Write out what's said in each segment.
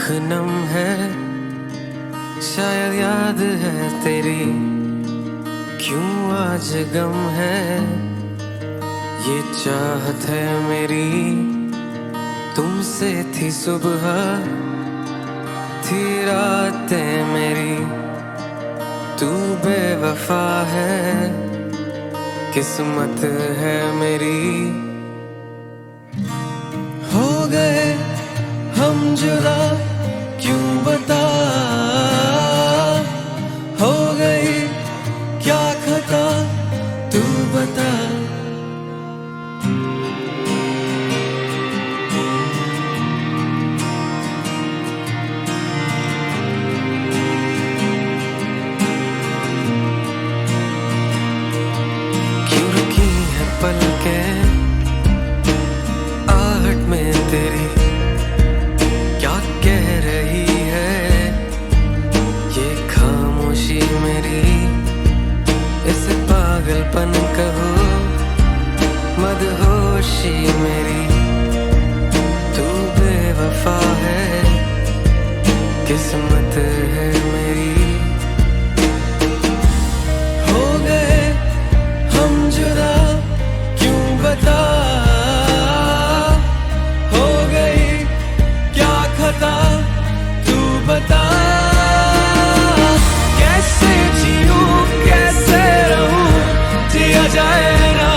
नम है, शायद याद है तेरी, क्यों आज गम है। ये चाहत है मेरी, तुमसे थी सुबह, थी रातें मेरी, तू बेवफा है, किस्मत है मेरी। हो गए हम जुदा, क्यों बता, हो गई क्या खता, तू बता। क्यों रुकी है पलकें आहट में तेरी, क्या कह रही है ये खामोशी मेरी। इसे पागलपन कहो, मदहोशी मेरी, तू बेवफा है, किस्मत है मेरी। हो गए हम जुदा, क्यों बता, हो गई क्या खता, तू बता। कैसे जीऊं, कैसे रहूं, जिया जाए ना,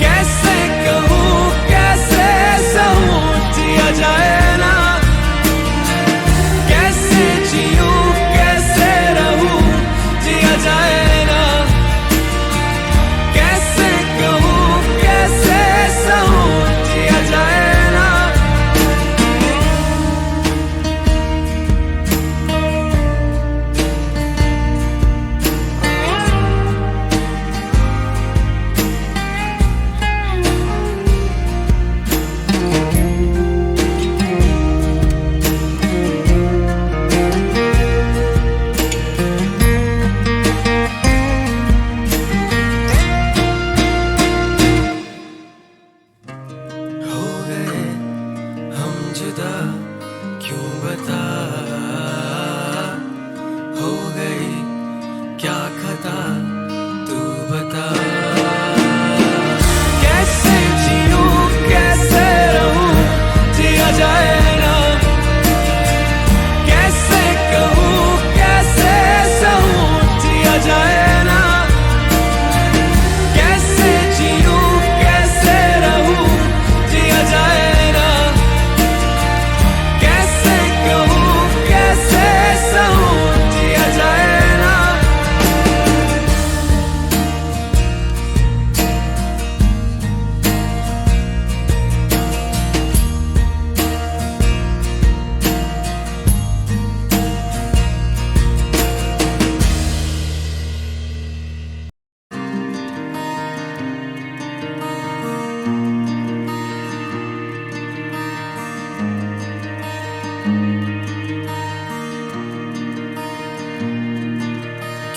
कैसे कहूं, कैसे सहूं, जिया जाए ना। कैसे जीऊं, कैसे रहूं, जिया जाए ना, कैसे कहूं, कैसे सहूं, जिया जाए ना। हो गए हम जुदा, क्यों बता, हो गई क्या खता, तू बता। कैसे जीऊं, कैसे रहूं, जिया जाए ना, कैसे कहूं, कैसे सहूं, जिया जाए ना। कैसे जीऊं, कैसे रहूं, जिया जाए ना, कैसे कहूं, कैसे सहूं, जिया जाए ना।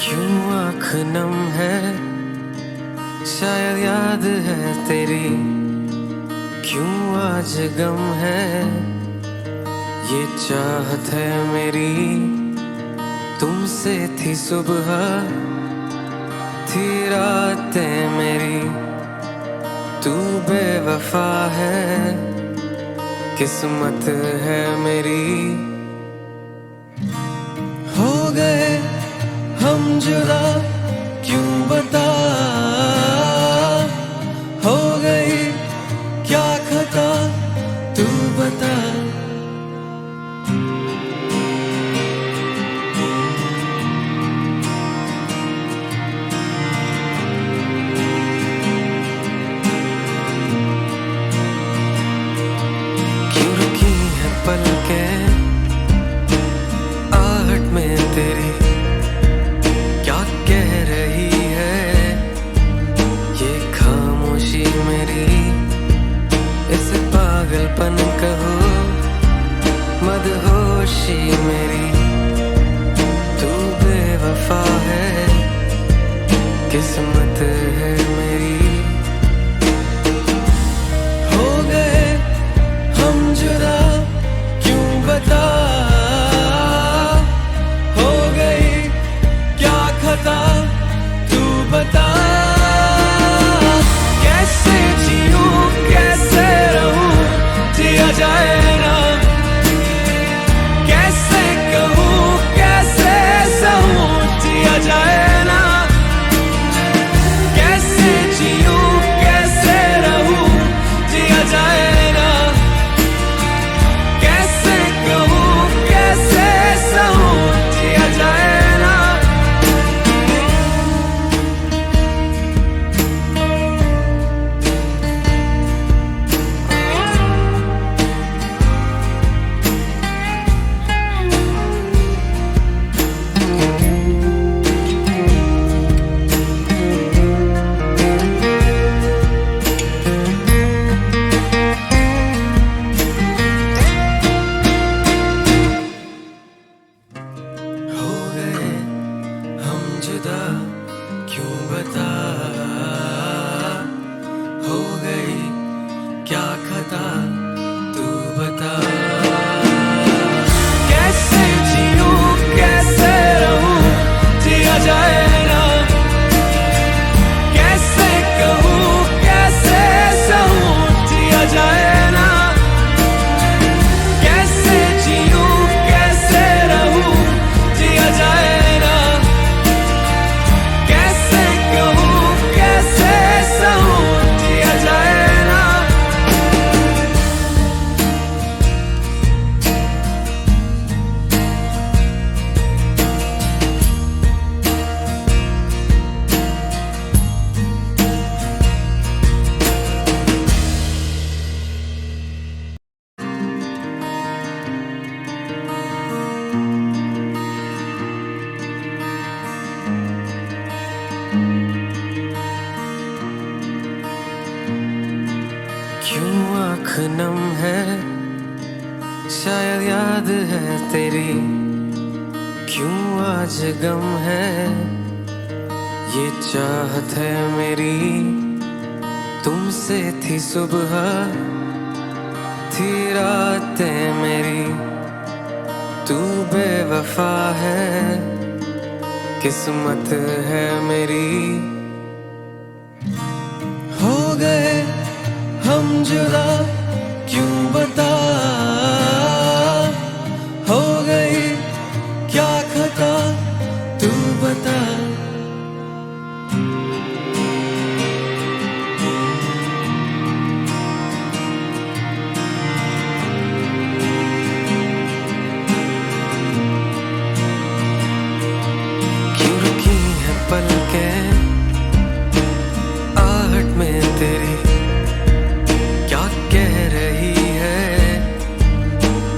क्यों आँख नम है, शायद याद है तेरी, क्यों आज गम है। ये चाहत है मेरी, तुमसे थी सुबह, थी रातें मेरी, तू बेवफा है, किस्मत है मेरी। हो गए हम जुदा, क्यों बता, हो गई क्या खता, तू बता। क्यों रुकी है पलकें आहट में तेरी, क्या कह रही है ये खामोशी मेरी। इसे पागलपन कहो, मदहोशी मेरी, तू बेवफा है, किस्मत है मेरी। हो गए हम जुदा, क्यों नम है, शायद याद है तेरी, क्यों आज गम है। ये चाहत है मेरी, तुमसे थी सुबह, थी रातें मेरी, तू बेवफा है, किस्मत है मेरी। हो गए हम जुदा, क्यों बता, हो गई क्या खता, तू बता। क्यों रुकी है पलकें आहट में तेरी, क्या कह रही है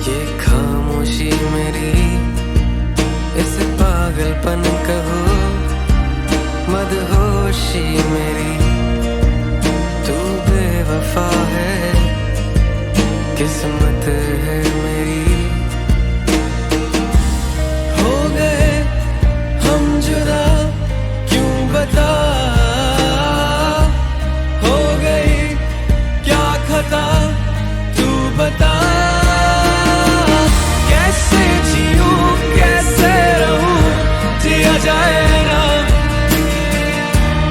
ये खामोशी मेरी। इसे पागलपन कहो, मदहोशी मेरी, तू बेवफा है, किस्मत है मेरी। हो गए हम जुदा, क्यों बता, हो गई क्या खता, तू बता। कैसे जीऊं, कैसे रहूं, जिया जाए ना,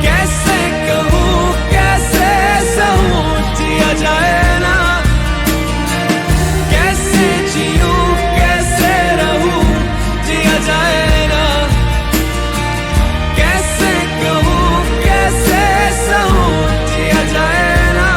कैसे कहूं, कैसे सहूं, जिया जाए ना। कैसे जीऊं, कैसे रहूं, जिया जाए ना, कैसे कहूं, कैसे सहूं, जिया जाए ना।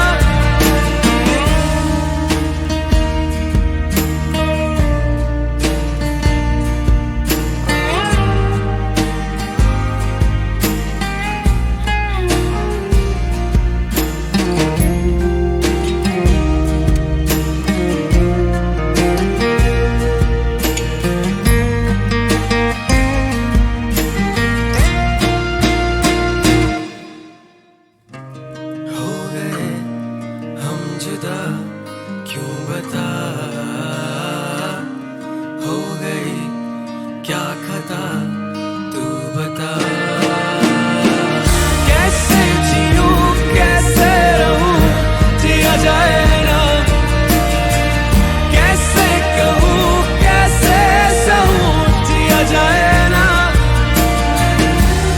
हो गए हम जुदा, क्यों बता, हो गई क्या खता, तू बता। कैसे जीऊं, कैसे रहूं, जिया जाए ना, कैसे कहूं, कैसे सहूं, जिया जाए ना।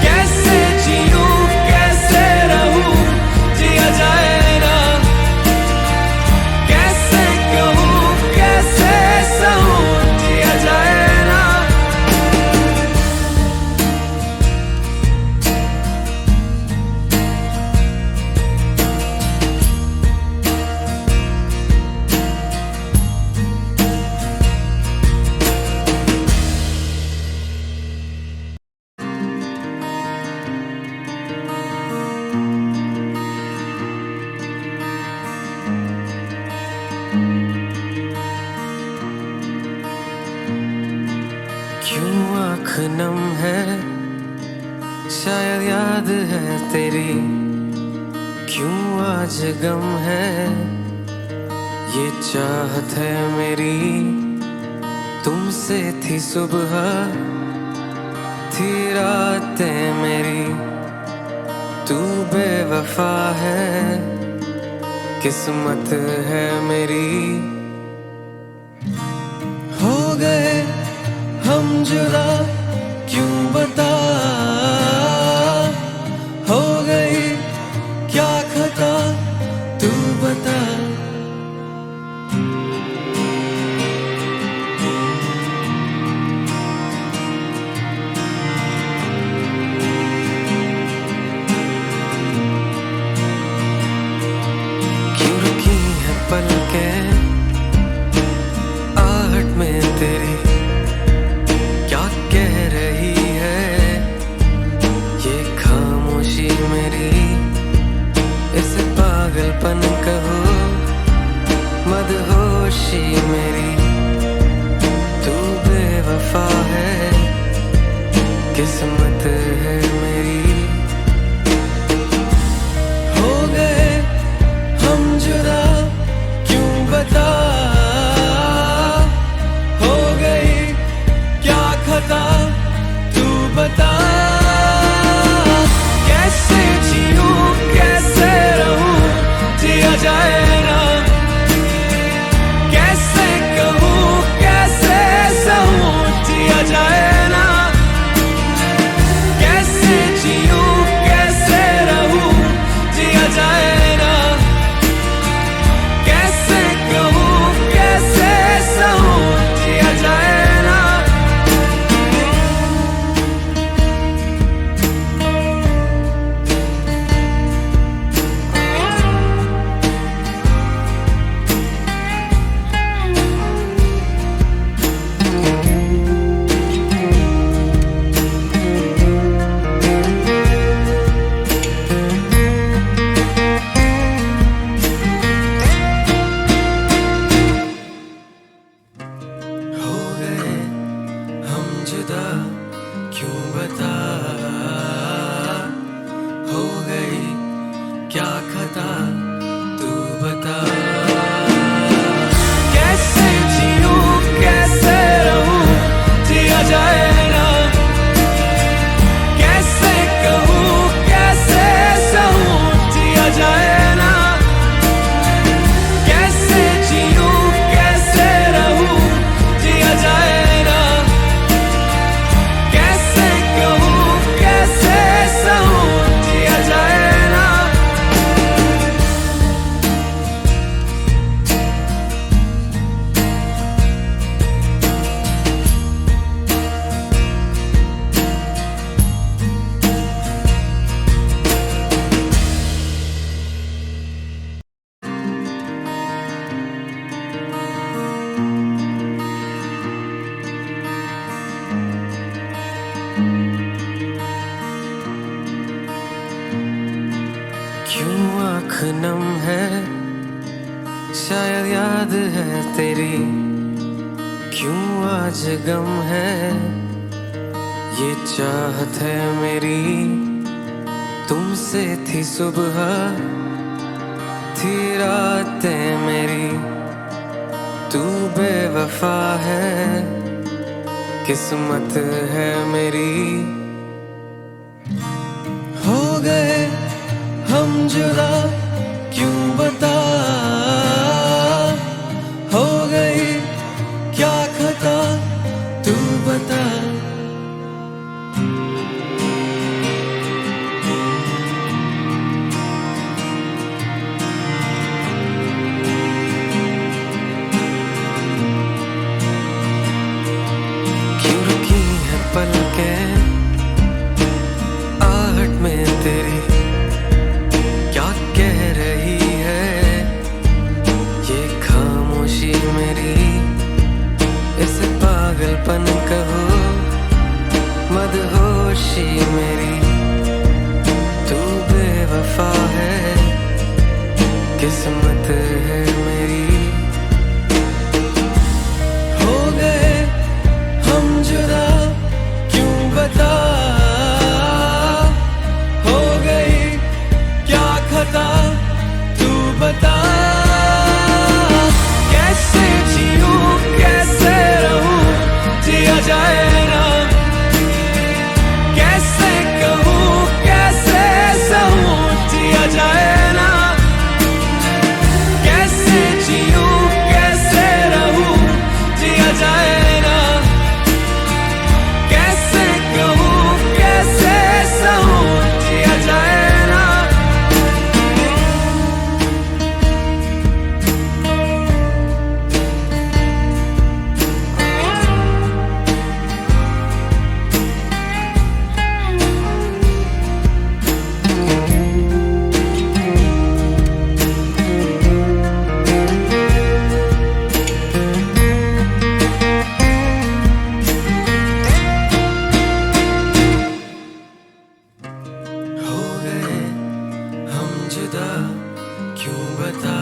कैसे जीऊं, कैसे रहूं, जिया जाए ना, कैसे कहूं, कैसे सहूं, जिया जाए ना। क्यों आँख नम है, शायद याद है तेरी, क्यों आज गम है। ये चाहत है मेरी, तुमसे थी सुबह, थी रातें मेरी, तू बेवफा है, किस्मत है मेरी। हो गए हम जुदा, क्यों बता, हो गई क्या खता, तू बता। क्यों रुकी है पलकें आहट में तेरी, क्या कह जुदा क्यों बता, हो गई क्या खता तू बता। कैसे जीऊं कैसे रहूं जिया जाए ना, कैसे कहूँ कैसे सहूं जिया जाए ना, कैसे जीऊं कैसे रहूं जिया जाए ना, कैसे कहूँ कैसे सहूं जिया जाए ना। क्यों आँख नम है, शायद याद है तेरी, क्यों आज गम है, ये चाहत है मेरी, तुमसे थी सुबह थी रातें मेरी, तू बेवफा है किस्मत है मेरी। हो गए हम जुदा क्यों बता, हो गई क्या खता तू बता। क्यों रुकी है पलकें आहट में तेरी, क्या कह रही है ये खामोशी मेरी, इसे पागलपन कहो मदहोशी मेरी, तू बेवफा है किस्मत है मेरी। हो गए हम जुदा क्यों बता, हो गई क्या खता तू बता। कैसे जीऊं कैसे रहूं जिया जाए ना, कैसे कहूँ कैसे सहूं जिया जाए ना, कैसे जीऊं कैसे रहूं जिया जाए ना, कैसे कहूँ कैसे सहूं जिया जाए ना। हो गए हम जुदा क्यों बता,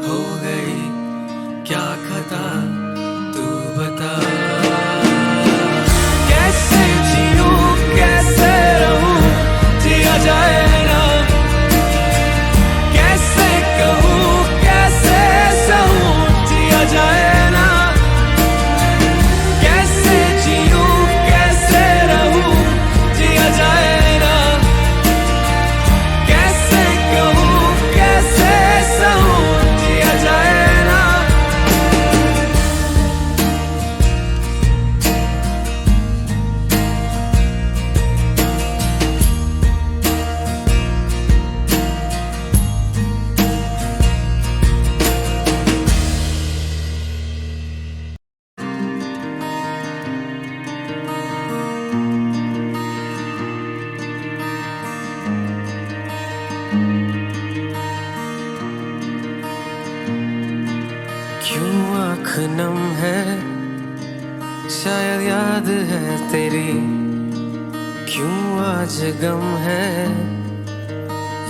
हो गई क्या खता तू बता। कैसे जीऊं कैसे रहूं जिया जाए ना, कैसे कहूँ कैसे सहूं जिया जाए ना, कैसे जीऊं कैसे रहूं जिया जाए ना, कैसे कहूँ कैसे सहूं जिया जाए ना। क्यों आँख नम है, शायद याद है तेरी, क्यों आज गम है,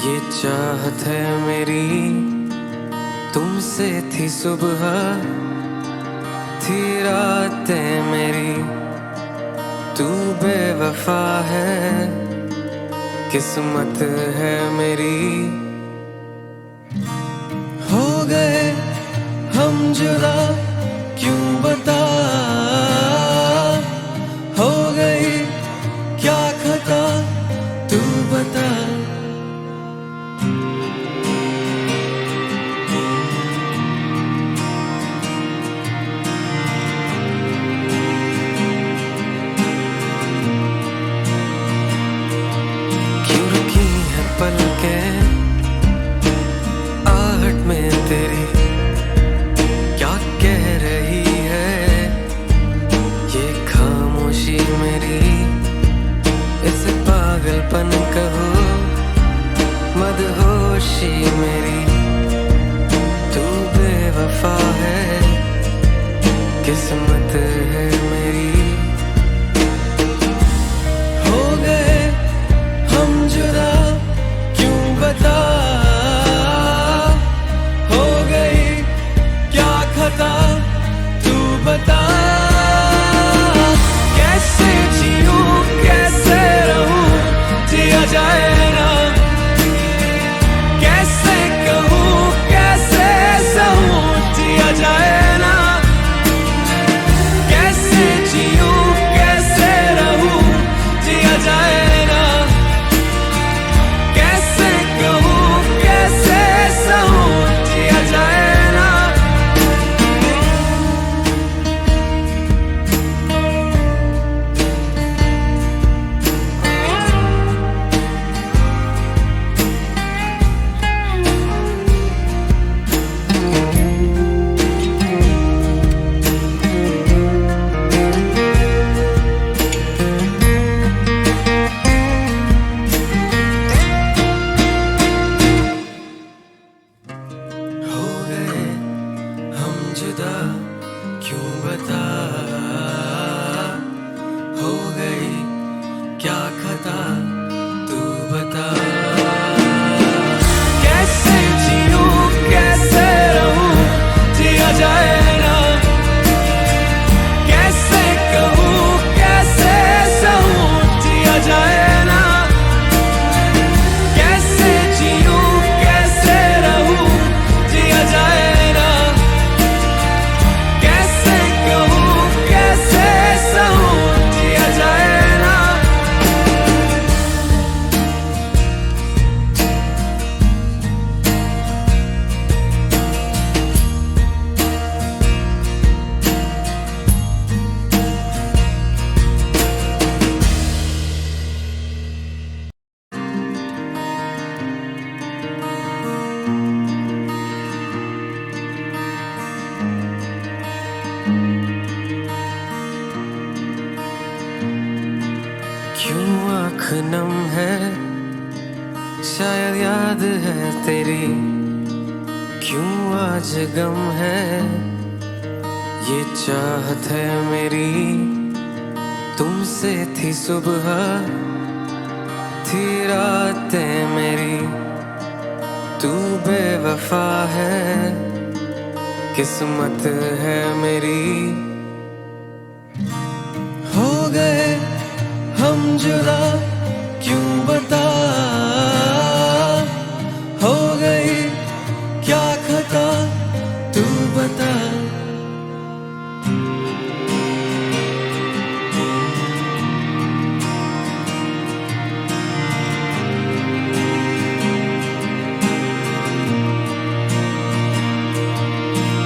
ये चाहत है मेरी, तुमसे थी सुबह थी रात रातें मेरी, तू बेवफा है, किस्मत है मेरी। हो गए हम जुदा क्यों बता, हो गई क्या खता तू बता। पलकें आहट में तेरी क्या कह रही है, ये खामोशी मेरी, इसे पागलपन कहो मदहोशी मेरी। तू बेवफा है, किस्मत है मेरी। हो गए हम जुदा बता, हो गई क्या खता तू बता। कैसे जीऊं कैसे रहूं जिया जाए ना, कैसे कहूं कैसे सहूं जिया जाए ना। कैसे जीऊं कैसे रहूं जिया जाए ना, जुदा क्यों बता, हो गई क्या खता तू बता। कैसे जीऊं कैसे रहूं जिया जाए ना, कैसे कहूं कैसे सहूं जिया जाए ना। कैसे जीऊं कैसे रहूं जिया जाए ना, क्यों आँख नम है, शायद याद है तेरी, क्यों आज गम है, ये चाहत है मेरी। तुमसे थी सुबह थी रातें मेरी, तू बेवफा है, किस्मत है मेरी। हो गए हम जुदा क्यों बता, हो गई क्या खता तू बता।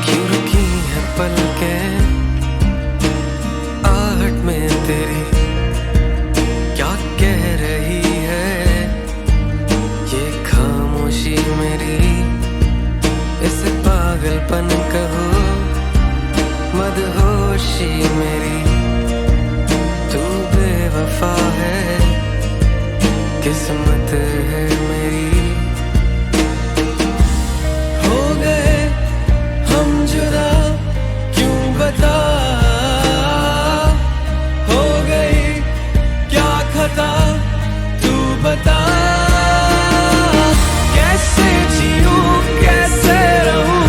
क्यों रुकी है पलकें आहट में तेरी, पागलपन कहो मदहोशी मेरी। तू बेवफा है, किस्मत है मेरी। हो गए हम जुदा क्यों बता, हो गई क्या खता तू बता। कैसे जीऊं कैसे रहूं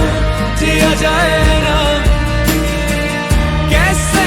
जिया जाए ना, कैसे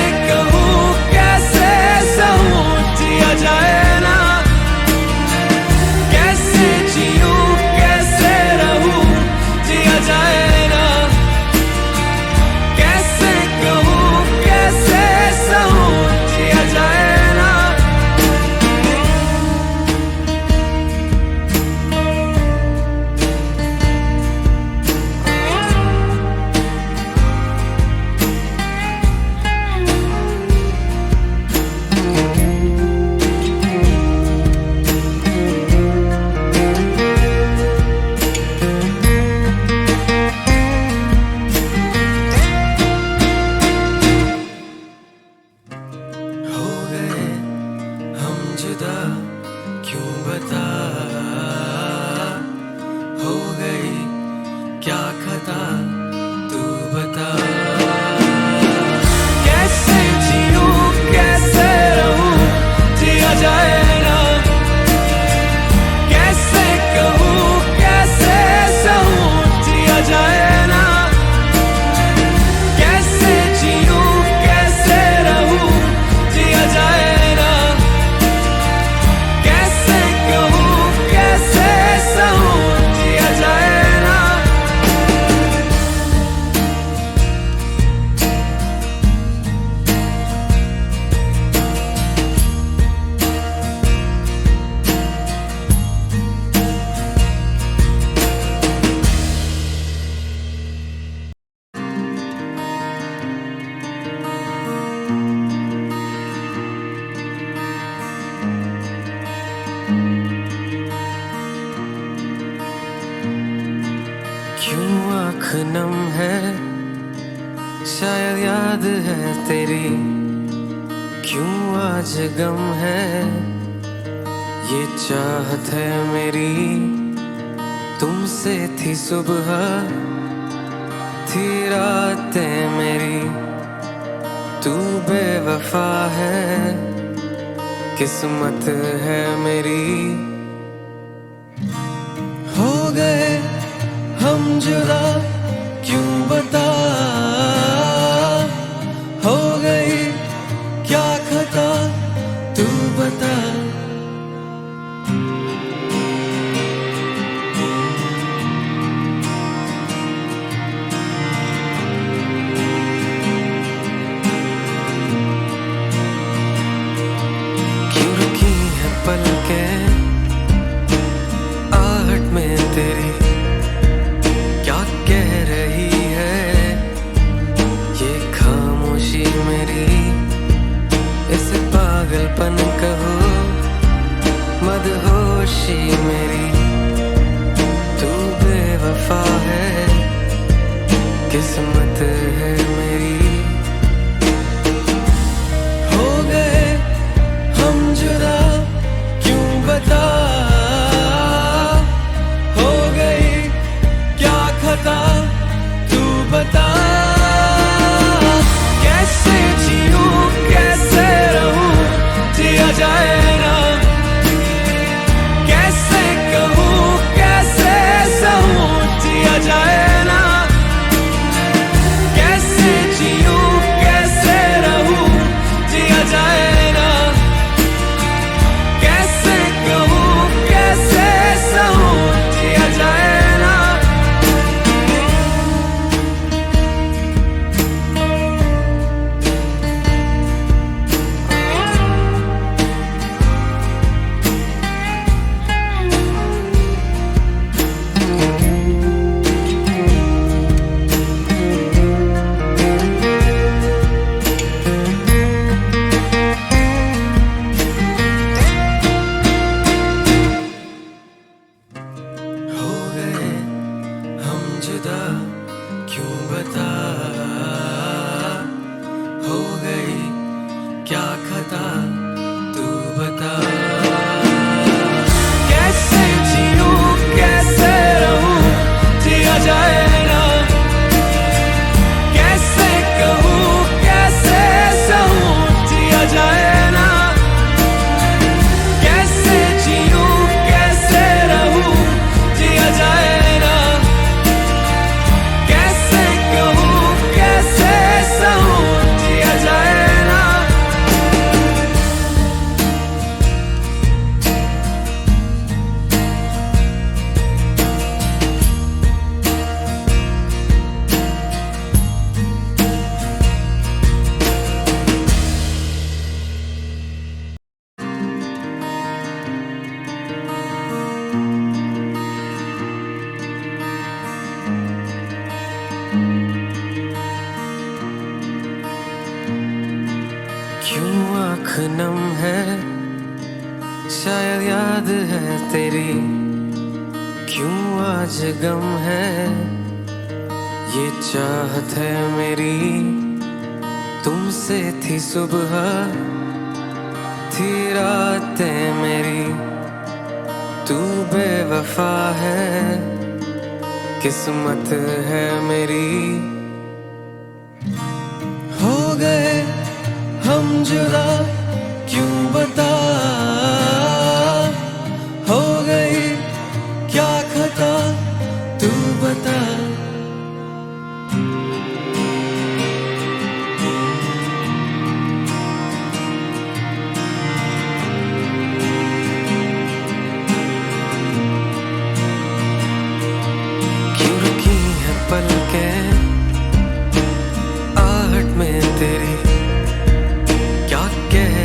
नम है, शायद याद है तेरी, क्यों आज गम है। ये चाहत है मेरी, तुमसे थी सुबह, थी रातें मेरी, तू बेवफा है, किस्मत है मेरी। हो गए हम जुदा, क्यों बता, हो गई क्या खता, तू बता। क्यों रुकी है पलकें आहट में तेरी, क्या कह रही है ये खामोशी मेरी। इसे पागलपन कहो, मदहोशी मेरी, तू बेवफा है, किस्मत है मेरी। हो गए हम जुदा, क्यों बता, हो गई क्या खता, तू बता। कैसे जीऊं, कैसे रहूं, जिया जाए ना, कैसे कहूं, कैसे सहूं, जिया जाए ना। कैसे जीऊं, कैसे रहूं, जिया जाए ना, कैसे कहूं, कैसे सहूं, जिया जाए ना। हो गए हम जुदा, क्यों बता, हो गई क्या खता, तू बता। कैसे जीऊं, कैसे रहूं, जिया जाए ना, कैसे कहूं, कैसे सहूं, जिया जाए ना। कैसे जीऊं, कैसे रहूं, जिया जाए ना, कैसे कहूं, कैसे सहूं, जिया जाए ना। क्यों आँख नम है, शायद याद है तेरी, क्यों आज गम है। ये चाहत है मेरी, तुमसे थी सुबह, थी रातें मेरी, तू बेवफा है, किस्मत है मेरी। हो गए हम जुदा, क्यों बता, हो गई क्या खता, तू बता। क्यों रुकी है पलकें आहट में तेरी, क्या कह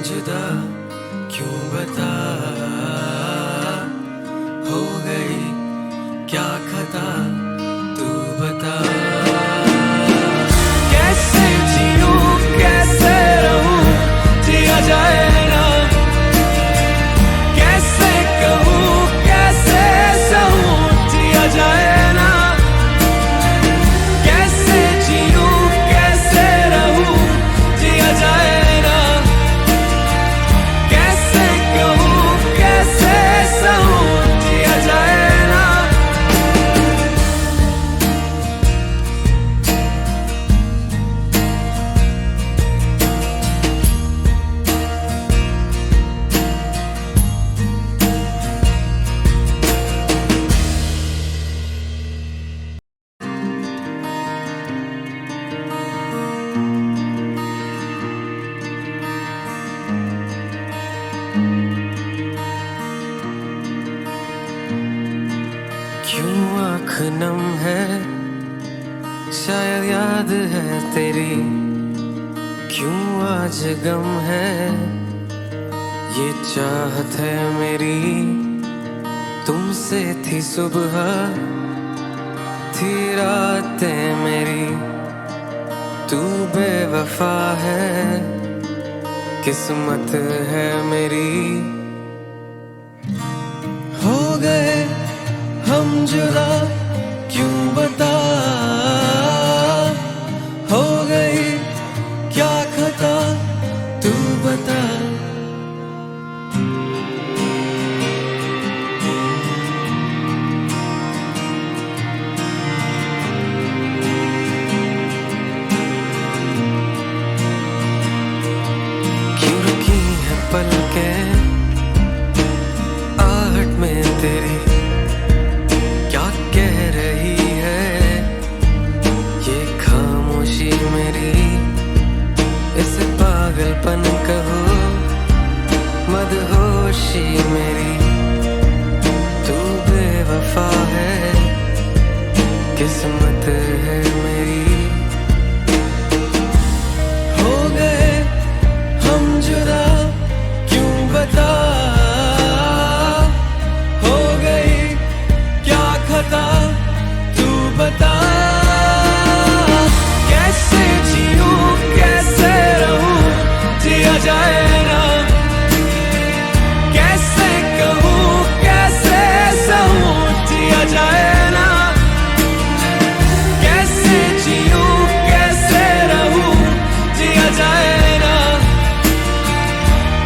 जुदा क्यों बता, हो गई क्या खता तू बता। कैसे जीऊं कैसे रहूं जिया जाए ना, कैसे कहूँ कैसे सहूं जिया जाए ना, कैसे जीऊं कैसे रहूं जिया जाए ना, कैसे कहूँ कैसे सहूं जिया जाए ना। क्यों आँख नम है, शायद याद है तेरी, क्यों आज गम है, ये चाहत है मेरी, तुमसे थी सुबह थी रातें मेरी, तू बेवफा है किस्मत है मेरी। हो गए हम जुदा क्यों बता, हो गई क्या खता तू बता। क्यों रुकी है पलकें आहट में तेरी, क्या कह रही है ये खामोशी मेरी, इसे पागलपन कहो मदहोशी मेरी, तू बेवफा है किस्मत है मेरी। हो गए हम जुदा क्यों बता, हो गई क्या खता तू बता। कैसे जीऊं कैसे रहूं जिया जाए ना, कैसे कहूँ कैसे सहूं जिया जाए ना, कैसे जीऊं कैसे रहूं जिया जाए ना,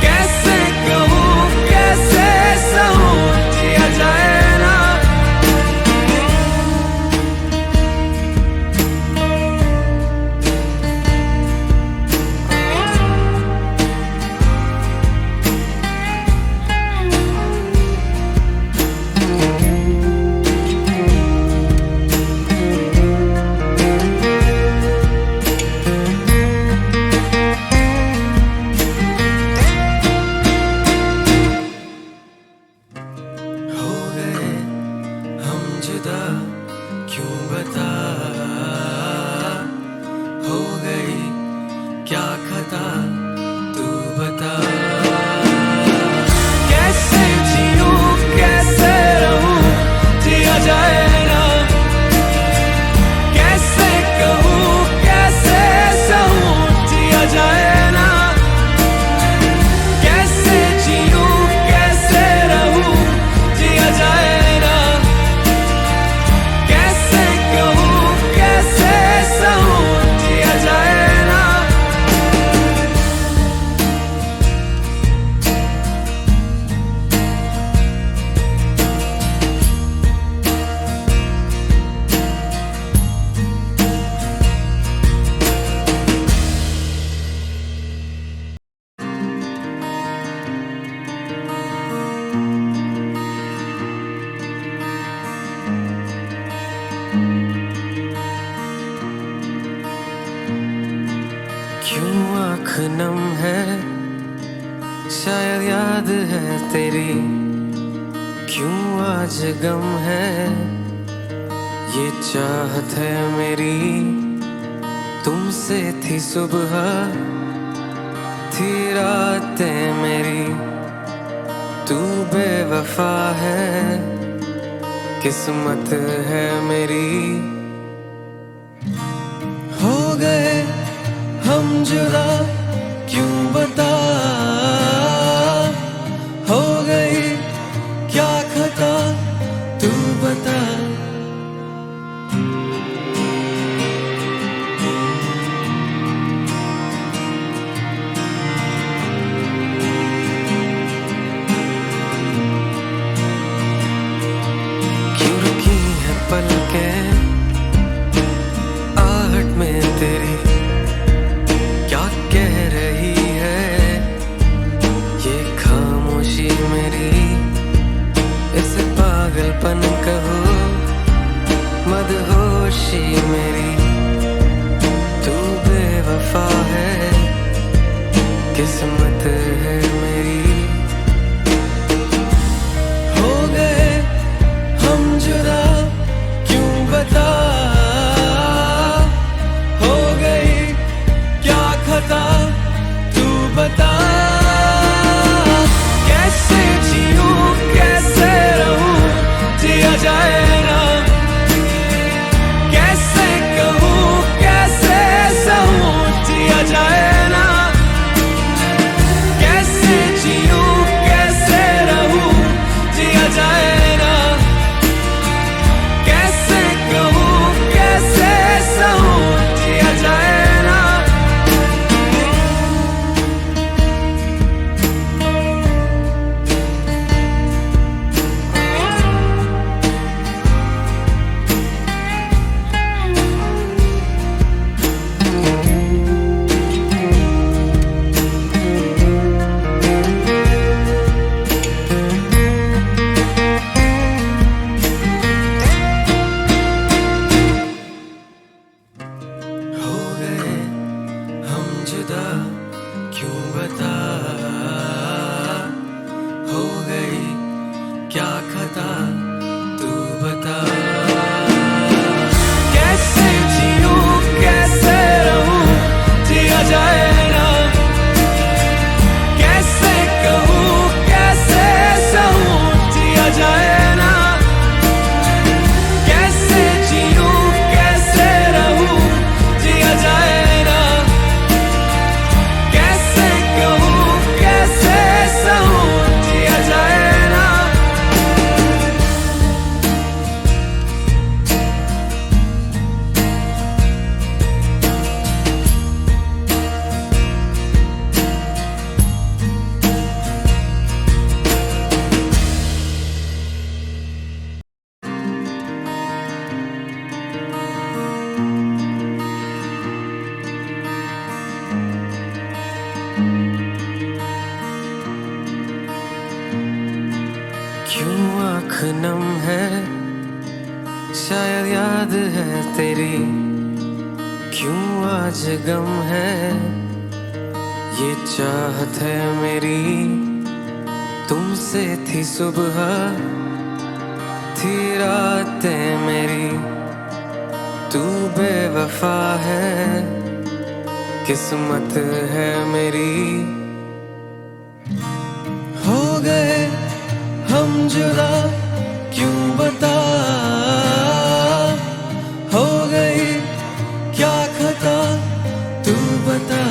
कैसे कहूँ कैसे सहूं जिया जाए ना। हो गए हम जुदा क्यों बता, हो गई क्या खता तू बता। कैसे जीऊं कैसे रहूं जिया जाए ना, कैसे कहूँ कैसे सहूं जिया जाए ना, कैसे जीऊं कैसे रहूं जिया जाए ना, कैसे कहूँ कैसे सहूं जिया जाए ना। क्यों आँख नम है, शायद याद है तेरी, क्यों आज गम है, ये चाहत है मेरी, तुमसे थी सुबह थी रातें तू बेवफा है, किस्मत है मेरी। हो गए हम जुदा क्यों बता, हो गई क्या खता तू बता। पलकें आहट में तेरी क्या कह रही है, ये खामोशी मेरी इसे पागलपन कहो, मदहोशी मेरी। तू बेवफा है, किस्मत है मेरी। हो गए हम जुदा बता, हो गई क्या खता तू बता। कैसे जीऊं कैसे रहूं जिया जाए ना, कैसे कहूं कैसे सहूं जिया जाए ना। कैसे जीऊं कैसे रहूं जिया जाए ना, कैसे कहूं कैसे सहूं जिया जाए ना। जुदा क्यों बता, हो गई क्या खता तू बता। कैसे जीऊं कैसे रहूं जिया जाए ना, कैसे कहूं कैसे सहूं जिया जाए ना। कैसे जीऊं कैसे रहूं जिया जाए ना, क्यों आँख नम है, शायद याद है तेरी। क्यों आज गम है, ये चाहत है मेरी। तुमसे थी सुबह थी रातें मेरी। तू बेवफा है, किस्मत है मेरी। हो गए हम जुदा क्यों बता, हो गई क्या खता तू बता।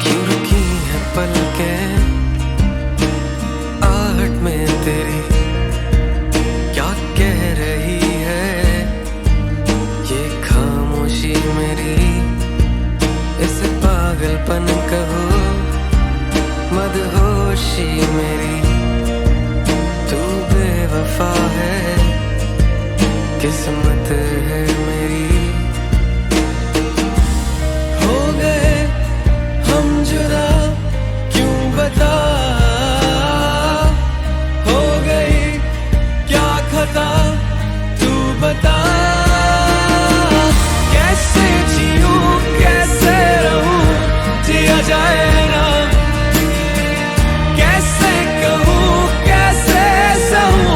क्यों रुकी है पलकें आहट में तेरी क्या कह रही है, ये खामोशी मेरी इसे पागलपन कहो, मदहोशी मेरी। तू बेवफा है, किस्मत है मेरी। हो गए हम जुदा क्यों बता, हो गई क्या खता तू बता। कैसे जीऊं कैसे रहूं जिया जाए ना, कैसे कहूं कैसे सहूं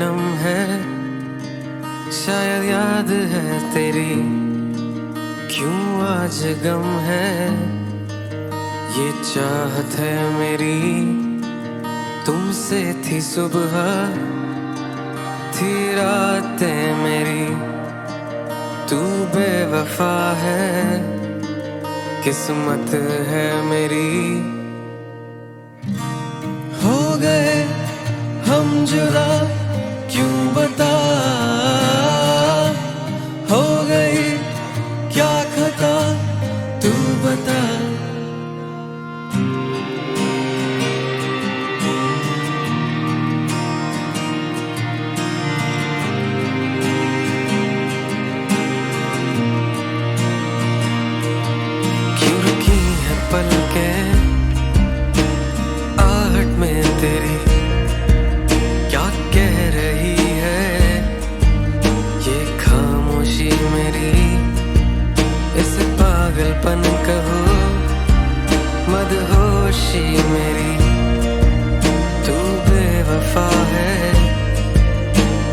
नम है, शायद याद है तेरी, क्यों आज गम है। ये चाहत है मेरी, तुमसे थी सुबह, थी रातें मेरी, तू बेवफा है, किस्मत है मेरी। हो गए हम जुदा, क्यों बता, हो गई क्या खता, तू बता। क्यों रुकी है पलकें आहट में तेरी, क्या कह रही है ये खामोशी मेरी। इसे पागलपन कहो, मदहोशी मेरी, तू बेवफा है,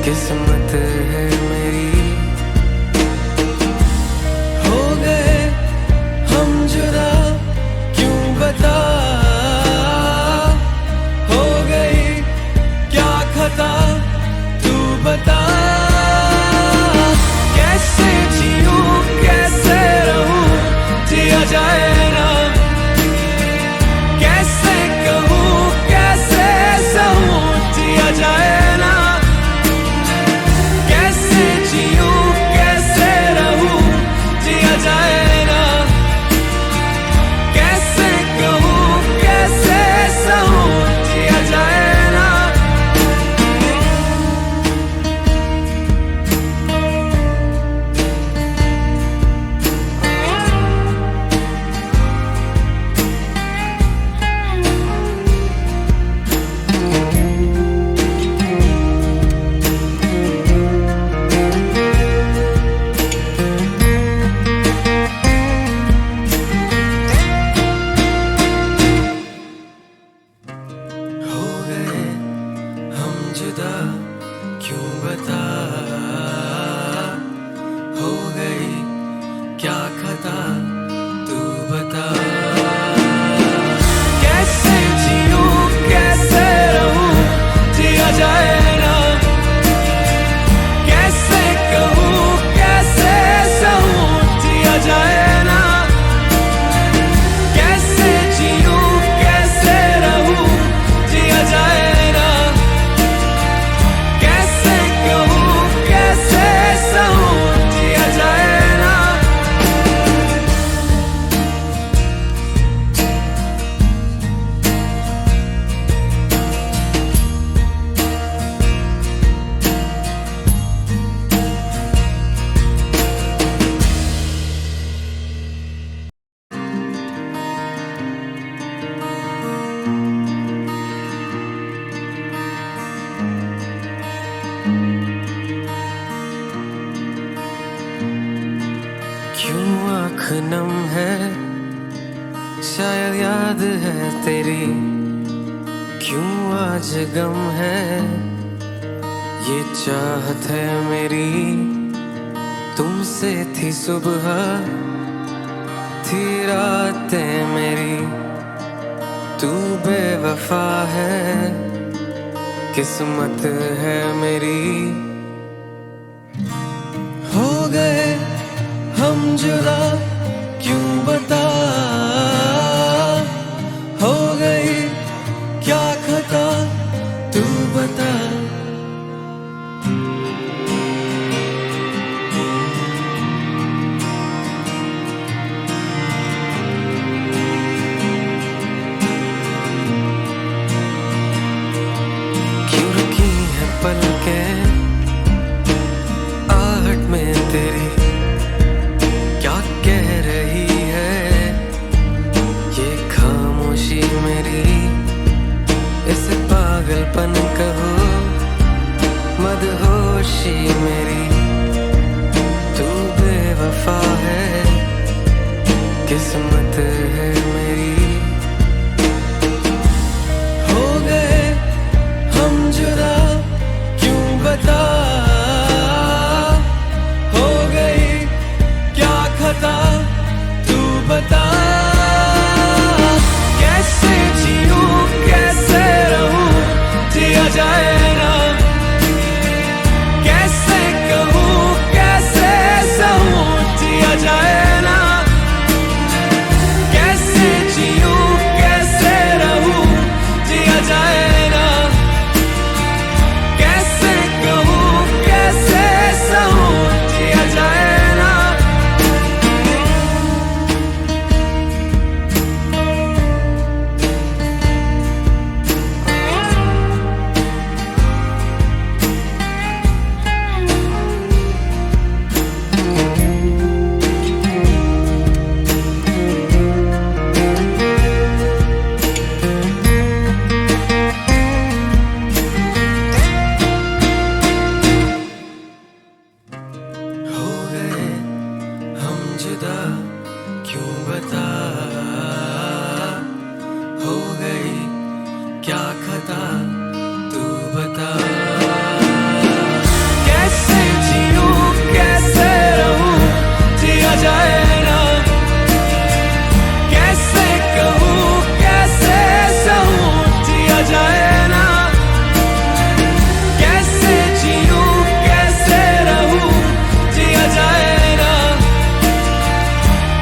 किस्मत है मेरी। हो गए हम जुदा, क्यों बता, हो गई क्या खता, तू बता। कैसे जीऊं कैसे रहूं, जिया जाए ना, कैसे कहूं कैसे सहूं, जिया जाए ना। कैसे जीऊं कैसे रहूं, जिया जाए ना, कैसे कहूं कैसे सहूं, जिया जाए ना। हो गए हम जुदा, क्यों बता, हो गई क्या खता, तू बता। कैसे जीऊं कैसे रहूं, जिया जाए ना, कैसे कहूं कैसे सहूं, जिया जाए ना। कैसे जीऊं कैसे रहूं, जिया जाए ना, कैसे कहूं कैसे सहूं, जिया जाए ना। क्यों आँख नम है, शायद याद है तेरी, क्यों आज गम है। ये चाहत है मेरी, तुमसे थी सुबह, थी रातें मेरी, तू बेवफा है, किस्मत है मेरी। हो गए हम जुदा, क्यों बता, हो गई क्या खता, तू बता। क्यों रुकी है पलकें आहट में तेरी, क्या जुदा क्यों बता, हो गई क्या खता तू बता। कैसे जीऊं कैसे रहूं जिया जाए ना, कैसे कहूँ कैसे सहूं जिया जाए ना, कैसे जीऊं कैसे रहूं जिया जाए ना,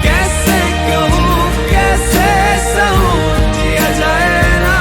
कैसे कहूँ कैसे सहूं जिया जाए ना।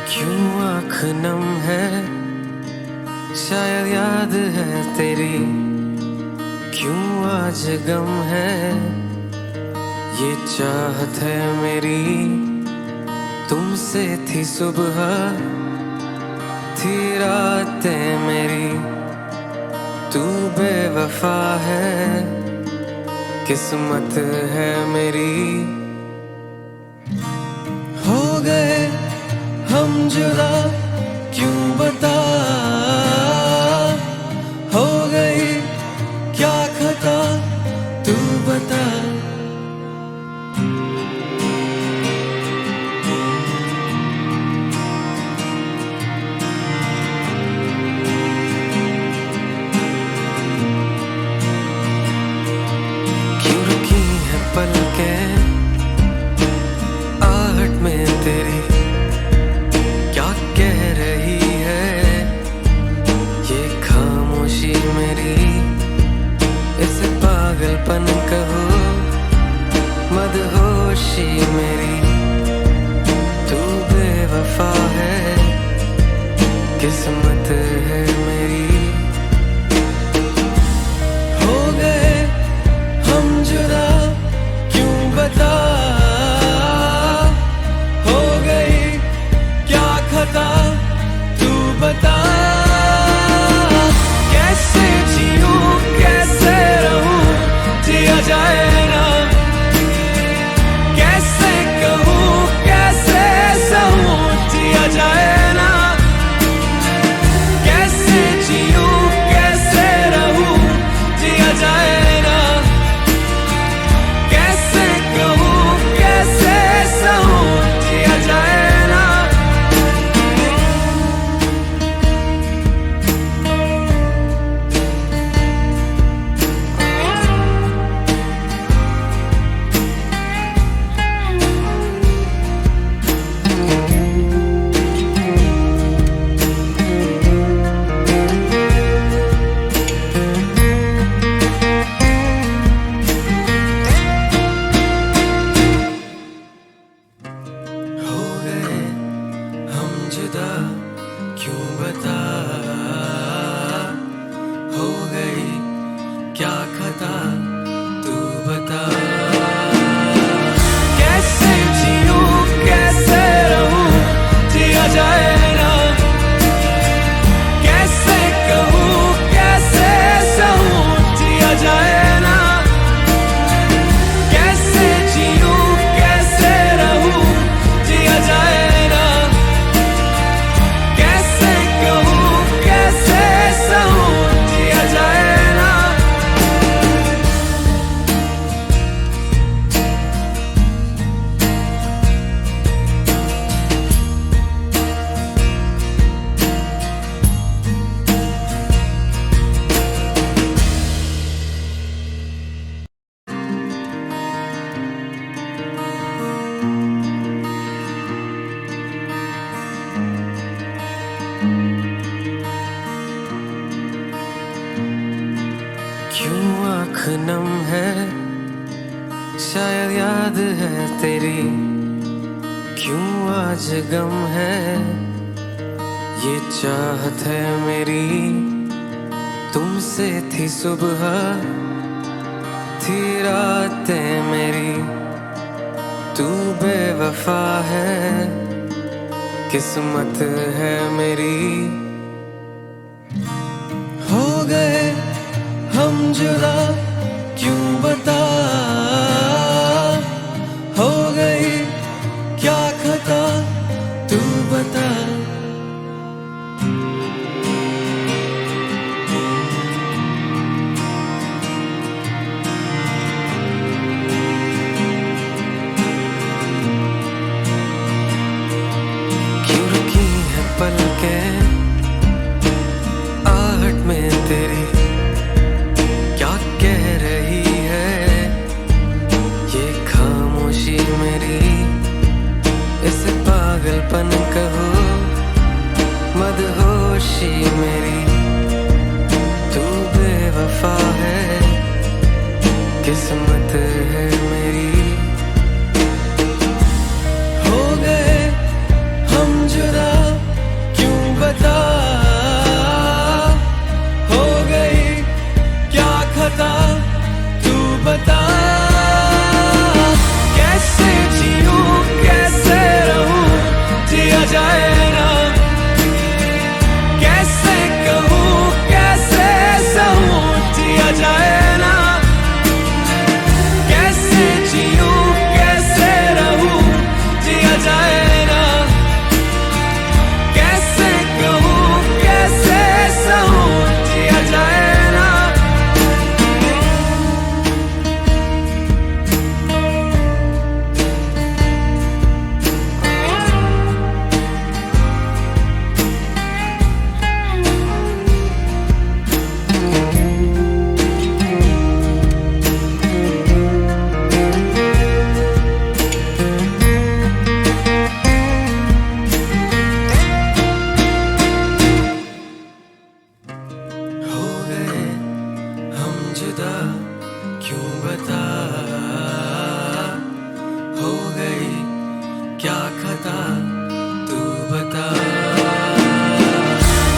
क्यों आँख नम है, शायद याद है तेरी, क्यों आज गम है, ये चाहत है मेरी, तुमसे थी सुबह थी रातें मेरी, तू बेवफा है किस्मत है मेरी। हो गए हम जुदा क्यों बता, हो गई क्या खता तू बता। क्यों रुकी है पलकें आहट में तेरी, क्या कह रही है ये खामोशी मेरी, इसे पागलपन कहो मदहोशी मेरी, तू बेवफा है किस्मत है मेरी। हो गए हम जुदा क्यों बता, हो गई क्या खता तू बता। कैसे जीऊं कैसे रहूं जिया जाए ना, कैसे कहूँ कैसे सहूं जिया जाए ना, कैसे जीऊं कैसे रहूं जिया जाए ना, कैसे कहूँ कैसे सहूं जिया जाए ना। हो गए हम जुदा क्यों बता, हो गई क्या खता तू बता। कैसे जीऊं कैसे रहूं जिया जाए ना, कैसे कहूँ कैसे सहूं जिया जाए ना, कैसे जीऊं कैसे रहूं जिया जाए ना, कैसे कहूँ कैसे सहूं जिया जाए ना। क्यों आँख नम है, शायद याद है तेरी, क्यों आज गम है, ये चाहत है मेरी, तुमसे थी सुबह थी रात रातें मेरी, तू बेवफा है, किस्मत है मेरी। हो गए हम जुदा क्यों बता, हो गई क्या खता तू बता। क्यों रुकी है पलकें आहट में तेरी, क्या कह रही है ये खामोशी मेरी। इसे पागलपन कहो मदहोशी मेरी, तू बेवफा है, किस्मत है मेरी। हो गए हम जुदा क्यों बता, हो गई क्या खता तू बता। कैसे जीऊं कैसे रहूं जिया जाए ना, कैसे कहूँ कैसे सहूं जिया जाए ना। कैसे जीऊं कैसे रहूं जिया जाए ना, कैसे कहूँ कैसे सहूं जिया जाए ना। हो गए हम जुदा क्यों बता, हो गई क्या खता तू बता।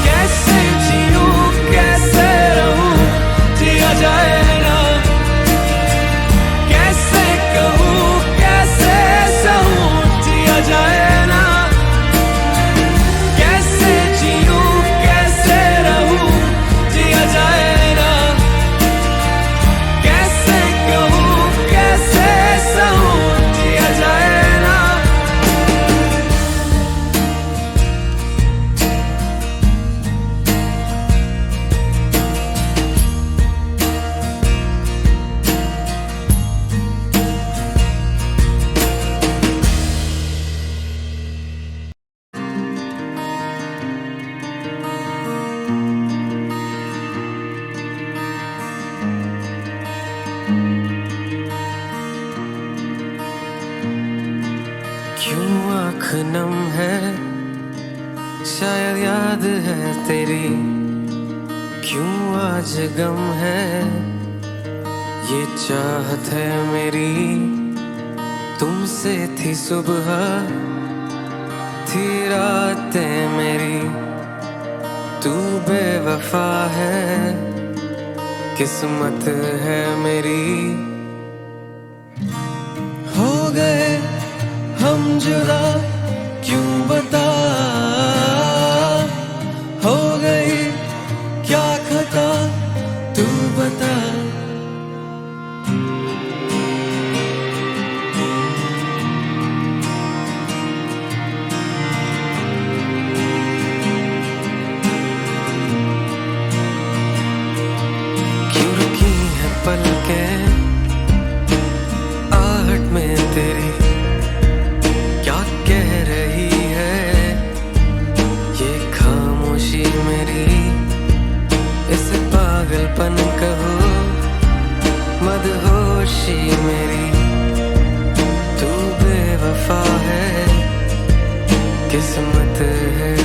कैसे जीऊं कैसे रहूं जिया जाए ना, कैसे कहूँ कैसे सहूं जिया जाए ना। कैसे जीऊं कैसे रहूं जिया जाए ना, कैसे कहूँ कैसे सहूं जिया जाए ना। क्यों आँख नम है, शायद याद है तेरी। क्यों आज गम है, ये चाहत है मेरी। तुमसे थी सुबह थी रातें मेरी, तू बेवफा है, किस्मत है मेरी। हो गए हम जुदा क्यों बता, हो गई क्या खता तू बता। क्यों रुकी है पलकें आहट में तेरी, क्या कह रही है ये खामोशी मेरी। इसे पागलपन कहो मदहोशी मेरी, तू बेवफा है, किस्मत है